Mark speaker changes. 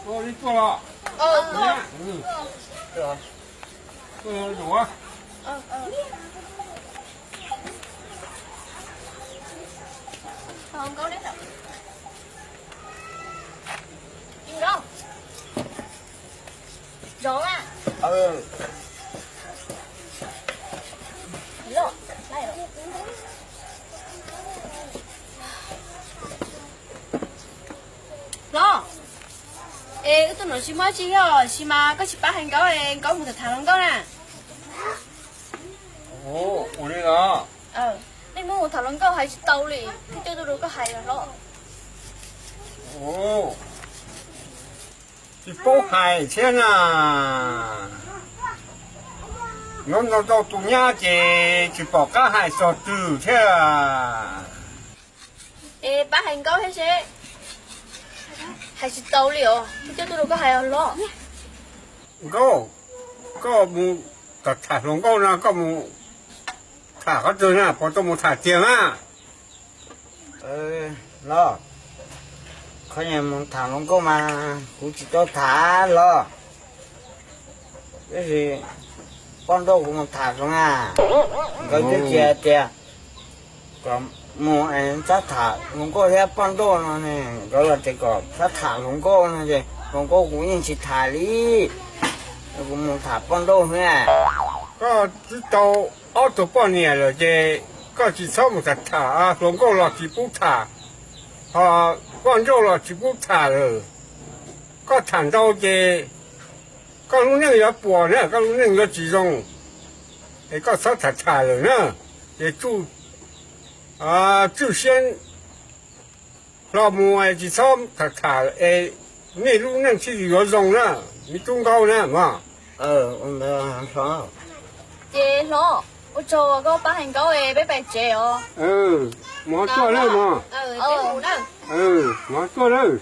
Speaker 1: 哦，你做了。
Speaker 2: 做。
Speaker 1: 嗯。对啊。做了有啊。
Speaker 2: Không có đấy đâu. Im đâu. Rõ à. Lộ, lại lộ. Lộ. Ê, tôi nói xin mới chi rồi, xin mà có chị bác hành có em có một thật thằng có nè.
Speaker 1: Ồ, ủa đây đó.
Speaker 2: Nên muốn một thằng lớn có hay tàu lì, cái chơi tôi đâu có hay là lộ.
Speaker 1: Ồ. Thì bố hải thế à. Nó đâu tụ nhá chỉ bỏ cá hải sọt từ thế à.
Speaker 2: Ê, bác hành có hết chứ. Hay chị tàu lì à, cái chơi tôi đâu có hay là lộ.
Speaker 1: Có một thả lồng câu nào có một thả có từ nào có một thả tiền á.
Speaker 3: Lo có nhà một thả lồng câu mà cũng chỉ cho thả lo cái gì con đâu cũng một thả xuống à cái chè chè còn một anh sát thả lồng câu theo con đâu nó này đó là chỉ có sát thả lồng câu này gì lồng câu cũng như chỉ thả đi cũng một thả con đâu nữa à
Speaker 1: có chỉ tàu ô tô bao nhiêu rồi chứ có chỉ sau một thả lồng câu là chỉ bút thả con đâu là chỉ bút thả rồi có thằng đâu chứ có lúc này có bỏ nữa có lúc này có chỉ dùng thì có sáu thả rồi nữa để chú先老母只烧塔你路那去有用呢，你中高呢嘛？
Speaker 3: 我说。
Speaker 2: 姐咯，我做啊個把hành狗嘅俾白姐哦。
Speaker 1: 我做了嘛。
Speaker 2: 姐好啦。
Speaker 1: 我做了。